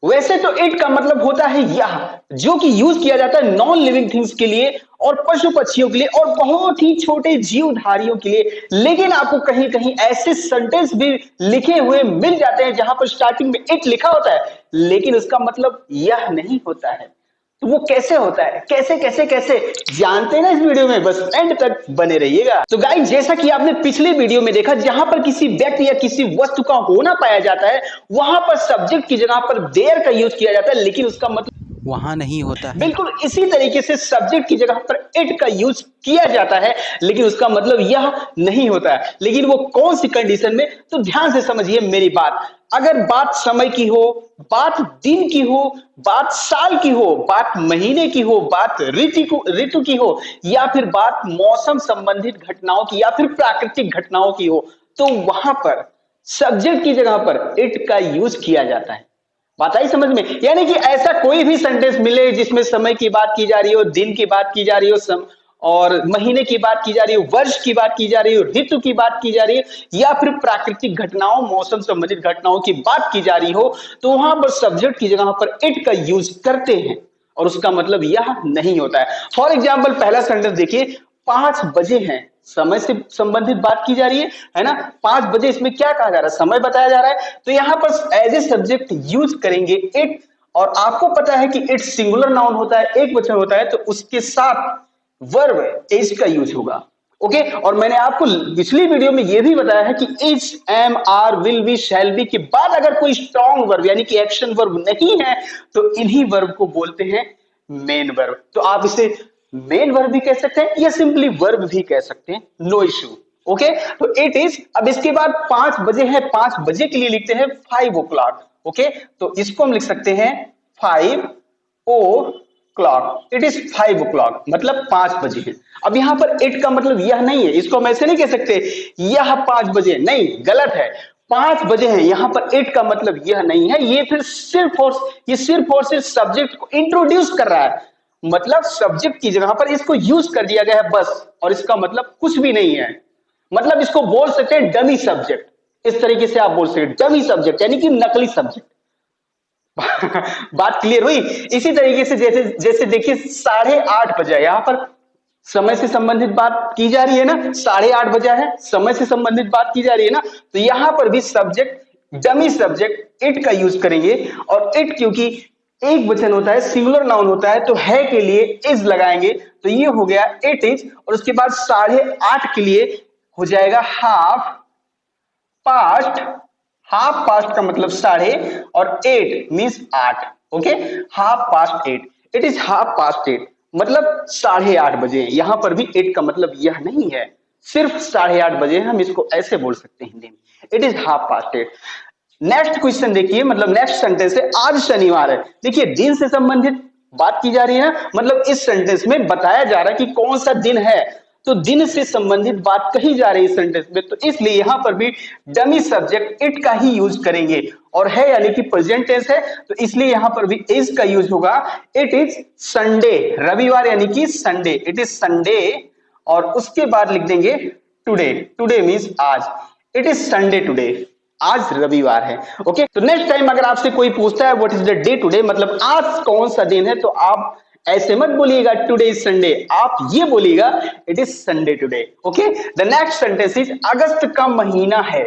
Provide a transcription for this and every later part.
वैसे तो इट का मतलब होता है यह, जो कि यूज किया जाता है नॉन लिविंग थिंग्स के लिए और पशु पक्षियों के लिए और बहुत ही छोटे जीवधारियों के लिए। लेकिन आपको कहीं कहीं ऐसे सेंटेंस भी लिखे हुए मिल जाते हैं जहां पर स्टार्टिंग में इट लिखा होता है लेकिन उसका मतलब यह नहीं होता है। तो वो कैसे होता है, कैसे कैसे कैसे जानते हैं ना इस वीडियो में, बस एंड तक बने रहिएगा। तो गाइस, जैसा कि आपने पिछले वीडियो में देखा, जहां पर किसी व्यक्ति या किसी वस्तु का होना पाया जाता है वहां पर सब्जेक्ट की जगह पर देयर का यूज किया जाता है लेकिन उसका मतलब वहाँ नहीं होता है। बिल्कुल इसी तरीके से सब्जेक्ट की जगह पर इट का यूज किया जाता है लेकिन उसका मतलब यह नहीं होता है। लेकिन वो कौन सी कंडीशन में, तो ध्यान से समझिए मेरी बात। अगर बात समय की हो, बात दिन की हो, बात साल की हो, बात महीने की हो, बात ऋतु की हो, या फिर बात मौसम संबंधित घटनाओं की या फिर प्राकृतिक घटनाओं की हो, तो वहां पर सब्जेक्ट की जगह पर इट का यूज किया जाता है। बात आई समझ में? यानी कि ऐसा कोई भी सेंटेंस मिले जिसमें समय की बात की जा रही हो, दिन की बात की जा रही हो, और महीने की बात की जा रही हो, वर्ष की बात की जा रही हो, ऋतु की बात की जा रही है, या फिर प्राकृतिक घटनाओं मौसम संबंधित घटनाओं की बात की जा रही हो, तो वहां पर सब्जेक्ट की जगह पर इट का यूज करते हैं और उसका मतलब यह नहीं होता है। फॉर एग्जाम्पल, पहला सेंटेंस देखिए, 5 बजे हैं, समय से संबंधित बात की जा रही है ना। 5 बजे, इसमें क्या कहा जा रहा है, समय बताया जा रहा है, तो यहां पर एज ए सब्जेक्ट यूज करेंगे इट। और आपको पता है कि इट सिंगुलर नाउन होता है, एक वचन होता है, तो उसके साथ वर्ब इज का यूज होगा। ओके, और मैंने आपको पिछली वीडियो में यह भी बताया है कि is, am, are, will be, shall be के बाद अगर कोई स्ट्रॉन्ग वर्ब यानी कि एक्शन वर्ब नहीं है तो इन्हीं वर्ब को बोलते हैं मेन वर्ब। तो आप इसे मेन वर्ब भी कह सकते हैं या सिंपली वर्ब भी कह सकते हैं, नो इश्यू। ओके, तो इट इज, अब इसके बाद 5 बजे है, 5 बजे के लिए लिखते हैं 5 o'clock। ओके, तो इसको हम लिख सकते हैं 5 o'clock। इट इज 5 o'clock, मतलब 5 बजे है। अब यहां पर इट का मतलब यह नहीं है, इसको हम ऐसे नहीं कह सकते यह 5 बजे, नहीं, गलत है। 5 बजे है, यहां पर इट का मतलब यह नहीं है, ये फिर सिर्फ और सिर्फ सब्जेक्ट को इंट्रोड्यूस कर रहा है। मतलब सब्जेक्ट की जगह पर इसको यूज कर दिया गया है बस, और इसका मतलब कुछ भी नहीं है। मतलब इसको बोल सकते हैं डमी सब्जेक्ट, इस तरीके से आप बोल सकते हैं डमी सब्जेक्ट यानी कि नकली सब्जेक्ट। बात क्लियर हुई? इसी तरीके से जैसे जैसे देखिए 8:30 बजे, यहां पर समय से संबंधित बात की जा रही है ना, 8:30 बजा है, समय से संबंधित बात की जा रही है ना, तो यहां पर भी सब्जेक्ट डमी सब्जेक्ट इट का यूज करेंगे। और इट क्योंकि एक वचन होता है, सिंगुलर नाउन होता है, तो है के लिए इज लगाएंगे, तो ये हो गया इट इज। और उसके बाद 8:30 के लिए हो जाएगा हाफ पास्ट। हाफ पास्ट का मतलब 8:30 और 8 means 8। Okay, half past 8, it is half past 8, मतलब 8:30 बजे। यहां पर भी 8 का मतलब यह नहीं है, सिर्फ 8:30 बजे, हम इसको ऐसे बोल सकते हैं हिंदी में, it is half past 8। Next question देखिए, मतलब नेक्स्ट सेंटेंस है, आज शनिवार है। देखिए दिन से संबंधित बात की जा रही है ना, मतलब इस सेंटेंस में बताया जा रहा है कि कौन सा दिन है, तो दिन से संबंधित बात कही जा रही है सेंटेंस में, तो इसलिए यहां पर भी डमी सब्जेक्ट इट का ही यूज करेंगे। और है यानी कि प्रेजेंट टेंस है, तो इसलिए यहां पर भी इज का यूज होगा। इट इज संडे, रविवार यानी कि संडे, इट इज संडे। और उसके बाद लिख देंगे टुडे, टुडे मीन्स आज, इट इज संडे टुडे, आज रविवार है। ओके, तो नेक्स्ट टाइम अगर आपसे कोई पूछता है what is the day today, मतलब आज कौन सा दिन है, तो आप ऐसे मत बोलिएगा टुडे इज संडे, आप ये बोलिएगा it is Sunday today. Okay, the next sentence is अगस्त का महीना है,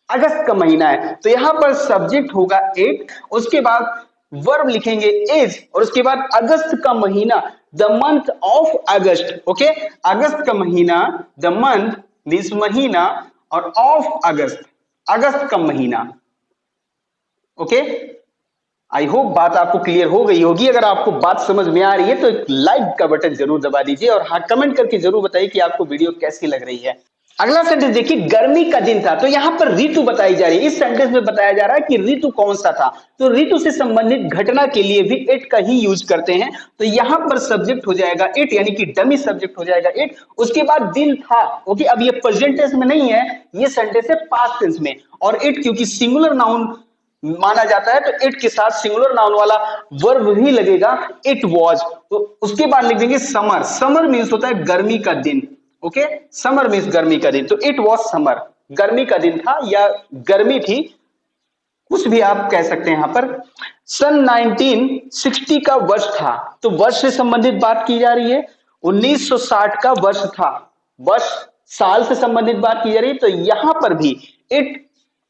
अगस्त का महीना है, तो यहां पर सब्जेक्ट होगा इट, उसके बाद वर्ब लिखेंगे इज, और उसके बाद अगस्त का महीना, the month of August. Okay, अगस्त का महीना, द मंथ मीन्स महीना, और ऑफ अगस्त, अगस्त का महीना। ओके, आई होप बात आपको क्लियर हो गई होगी। अगर आपको बात समझ में आ रही है तो एक लाइक का बटन जरूर दबा दीजिए, और हाँ, कमेंट करके जरूर बताइए कि आपको वीडियो कैसी लग रही है। अगला सेंटेंस देखिए, गर्मी का दिन था, तो यहां पर ऋतु बताई जा रही है। इस सेंटेंस में बताया जा रहा है कि ऋतु कौन सा था, तो ऋतु से संबंधित घटना के लिए भी इट का ही यूज करते हैं, तो यहां पर सब्जेक्ट हो जाएगा इट, यानी कि डमी सब्जेक्ट हो जाएगा इट। उसके बाद दिन था। ओके, अब ये प्रेजेंट टेंस में नहीं है, ये सेंटेंस है पास्ट टेंस में, और इट क्योंकि सिंगुलर नाउन माना जाता है, तो इट के साथ सिंगुलर नाउन वाला वर्ब भी लगेगा, इट वॉज। तो उसके बाद लिख देंगे समर, समर मीन्स होता है गर्मी का दिन। ओके, समर मीन्स गर्मी का दिन, तो इट वॉज समर, गर्मी का दिन था या गर्मी थी, कुछ भी आप कह सकते हैं यहां पर। सन 1960 का वर्ष था, तो वर्ष से संबंधित बात की जा रही है। 1960 का वर्ष था, वर्ष साल से संबंधित बात की जा रही है, तो यहां पर भी इट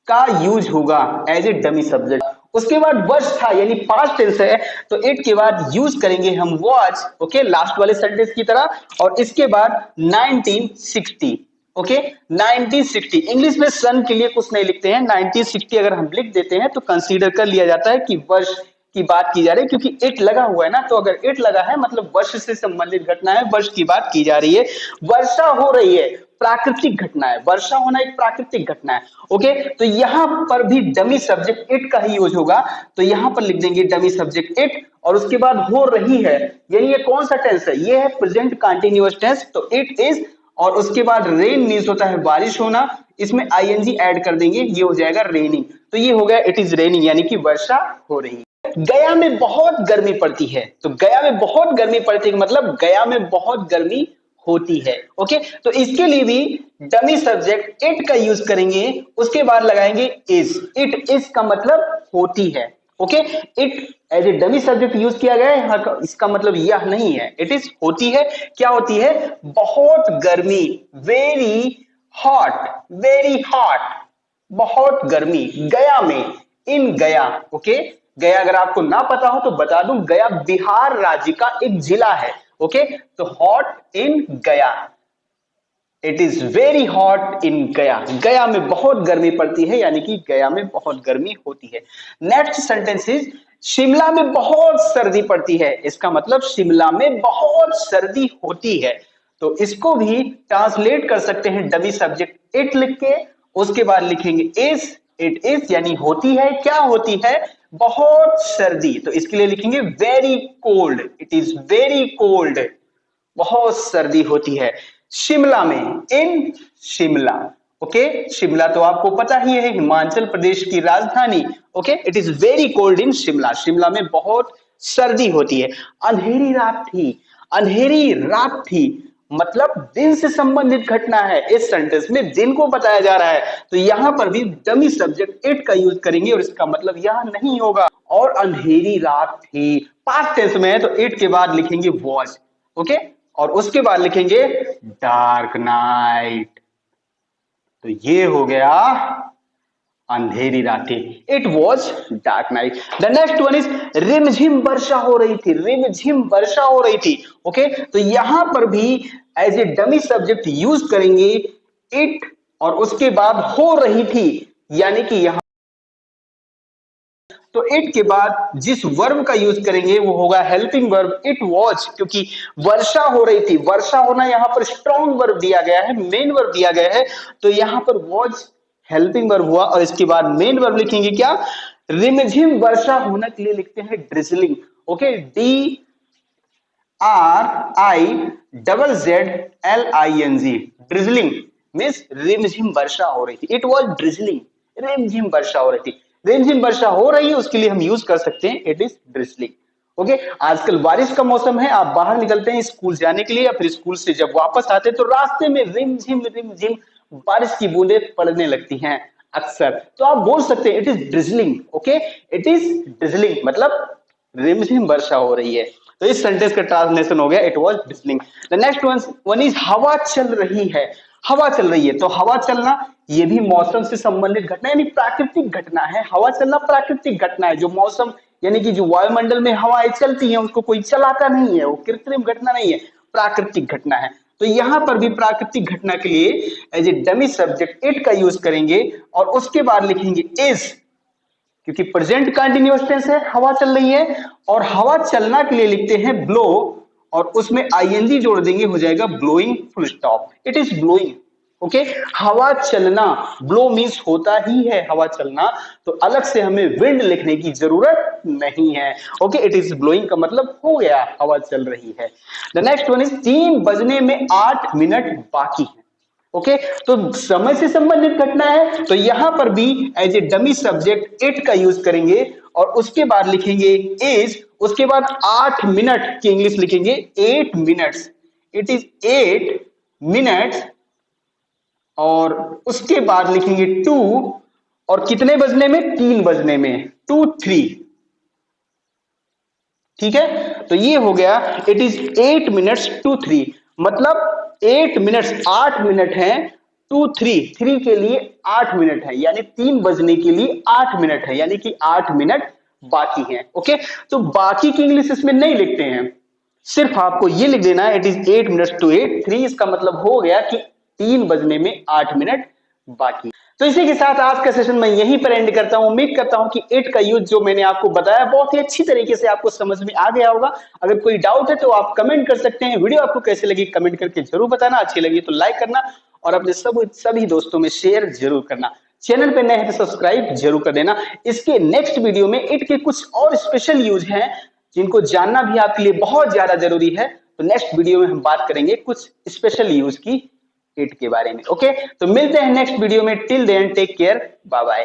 का यूज होगा एज ए डमी सब्जेक्ट। उसके बाद वर्ष था यानी पास्ट टेंस है, तो इट के बाद यूज करेंगे हम वॉज, ओके, लास्ट वाले सेंटेंस की तरह। और इसके बाद 1960, ओके, 1960 इंग्लिश में सन के लिए कुछ नहीं लिखते हैं, 1960 अगर हम लिख देते हैं तो कंसीडर कर लिया जाता है कि वर्ष की बात की जा रही है, क्योंकि इट लगा हुआ है ना, तो अगर इट लगा है मतलब वर्ष से संबंधित घटना है, वर्ष की बात की जा रही है। वर्षा हो रही है, प्राकृतिक घटना है, वर्षा होना एक प्राकृतिक घटना है, ओके। तो यहां पर भी डमी सब्जेक्ट इट का ही यूज होगा, तो यहां पर लिख देंगे डमी सब्जेक्ट इट, और उसके बाद हो रही है, यानी ये कौन सा टेंस है, ये है प्रेजेंट कंटिन्यूअस टेंस, तो इट इज, और उसके बाद रेन मीन्स होता है बारिश होना, इसमें आईएनजी ऐड कर देंगे, ये हो जाएगा रेनिंग, तो ये हो गया इट इज रेनिंग, यानी कि वर्षा हो रही है। गया में बहुत गर्मी पड़ती है, तो गया में बहुत गर्मी पड़ती है मतलब गया में बहुत गर्मी होती है, ओके। तो इसके लिए भी डमी सब्जेक्ट इट का यूज करेंगे, उसके बाद लगाएंगे इज, इट इज का मतलब होती है, okay. It as a dummy subject use किया गया है, यहाँ इसका मतलब यह नहीं है, इट इज होती है, क्या होती है, बहुत गर्मी, वेरी हॉट, वेरी हॉट, बहुत गर्मी गया में, इन गया, ओके। गया अगर आपको ना पता हो तो बता दूं, गया बिहार राज्य का एक जिला है, ओके। तो हॉट इन गया, it is very hot in गया, गया में बहुत गर्मी पड़ती है, यानी कि गया में बहुत गर्मी होती है। नेक्स्ट सेंटेंस इज शिमला में बहुत सर्दी पड़ती है, इसका मतलब शिमला में बहुत सर्दी होती है, तो इसको भी ट्रांसलेट कर सकते हैं डमी सब्जेक्ट इट लिख के, उसके बाद लिखेंगे इज, इट इज यानी होती है, क्या होती है, बहुत सर्दी, तो इसके लिए लिखेंगे very cold, it is very cold, बहुत सर्दी होती है शिमला में, इन शिमला, ओके। शिमला तो आपको पता ही है, हिमाचल प्रदेश की राजधानी, okay. It is very cold in Shimla, Shimla में बहुत सर्दी होती है। अंधेरी रात थी, अंधेरी रात थी मतलब दिन से संबंधित घटना है, इस सेंटेंस में दिन को बताया जा रहा है, तो यहां पर भी डमी सब्जेक्ट इट का यूज करेंगे, और इसका मतलब यह नहीं होगा। और अंधेरी रात थी पास्ट टेंस में है, तो इट के बाद लिखेंगे वॉज, ओके, और उसके बाद लिखेंगे डार्क नाइट, तो ये हो गया अंधेरी रातें, it was dark night. The next one is रिमझिम वर्षा हो रही थी, रिमझिम वर्षा हो रही थी, ओके। तो यहां पर भी as a dummy subject use करेंगे इट, और उसके बाद हो रही थी, यानी कि यहां तो इट के बाद जिस वर्ब का यूज करेंगे वो होगा हेल्पिंग वर्ब, इट वॉज, क्योंकि वर्षा हो रही थी, वर्षा होना यहां पर स्ट्रॉन्ग वर्ब दिया गया है, मेन वर्ब दिया गया है, तो यहां पर वॉज हेल्पिंग वर्ब हुआ, और इसके बाद मेन वर्ब लिखेंगे क्या, रिमझिम वर्षा होना के लिए लिखते हैं drizzling, okay, DRIZZLING, drizzling means रिमझिम वर्षा हो रही थी, इट वॉज ड्रिजलिंग, रिमझिम वर्षा हो रही थी, रिमझिम वर्षा हो रही है, उसके लिए हम यूज कर सकते हैं इट इज ड्रिजलिंग, ओके। आजकल बारिश का मौसम है, आप बाहर निकलते हैं स्कूल जाने के लिए, या फिर स्कूल से जब वापस आते हैं तो रास्ते में रिमझिम रिमझिम बारिश की बूंदें पड़ने लगती हैं अक्सर, तो आप बोल सकते हैं it is drizzling, okay, it is drizzling मतलब रिमझिम वर्षा हो रही है, तो इस सेंटेंस का ट्रांसलेशन हो गया it was drizzling. The next one is हवा चल रही है, हवा चल रही है, तो हवा चलना ये भी मौसम से संबंधित घटना यानी प्राकृतिक घटना है, हवा चलना प्राकृतिक घटना है, जो मौसम यानी कि जो वायुमंडल में हवाएं चलती हैं उसको कोई चलाता नहीं है, वो कृत्रिम घटना नहीं है, प्राकृतिक घटना है, तो यहां पर भी प्राकृतिक घटना के लिए as a dummy subject it का यूज करेंगे, और उसके बाद लिखेंगे इज, क्योंकि प्रेजेंट कंटिन्यूअस टेंस है, हवा चल रही है, और हवा चलना के लिए लिखते हैं ब्लो, और उसमें आईएनजी जोड़ देंगे, हो जाएगा blowing, full stop, it is blowing, okay. हवा चलना, ब्लो मीन्स होता ही है हवा चलना, तो अलग से हमें विंड लिखने की जरूरत नहीं है, ओके। इट इज ब्लोइंग का मतलब हो गया हवा चल रही है। द नेक्स्ट वन इज 3 बजने में 8 मिनट बाकी है, ओके, तो समय से संबंधित घटना है, तो यहां पर भी as a dummy subject it का यूज करेंगे, और उसके बाद लिखेंगे इज, उसके बाद 8 मिनट की इंग्लिश लिखेंगे 8 मिनट्स, इट इज 8 मिनट्स, और उसके बाद लिखेंगे 2, और कितने बजने में, 3 बजने में, 2 3, ठीक है, तो ये हो गया इट इज 8 मिनट्स टू 3, मतलब 8 मिनट्स 8 मिनट है टू 3, 3 के लिए 8 मिनट है, यानी 3 बजने के लिए 8 मिनट है, यानी कि 8 मिनट बाकी है। ओके, तो बाकी की इंग्लिश इसमें नहीं लिखते हैं, सिर्फ आपको ये लिख देना है इट इज 8 मिनट्स टू 8 3, इसका मतलब हो गया कि 3 बजने में 8 मिनट बाकी। तो इसी के साथ आज का सेशन मैं यहीं पर एंड करता हूं। उम्मीद करता हूं कि इट का यूज जो मैंने आपको बताया बहुत ही अच्छी तरीके से आपको समझ में आ गया होगा। अगर कोई डाउट है तो आप कमेंट कर सकते हैं। वीडियो आपको कैसे लगी कमेंट करके जरूर बताना, अच्छी लगी तो लाइक करना और अपने सभी दोस्तों में शेयर जरूर करना। चैनल पे नए हैं तो सब्सक्राइब जरूर कर देना। इसके नेक्स्ट वीडियो में इट के कुछ और स्पेशल यूज हैं जिनको जानना भी आपके लिए बहुत ज्यादा जरूरी है, तो नेक्स्ट वीडियो में हम बात करेंगे कुछ स्पेशल यूज की इट के बारे में। ओके, तो मिलते हैं नेक्स्ट वीडियो में। Till then take care, bye bye.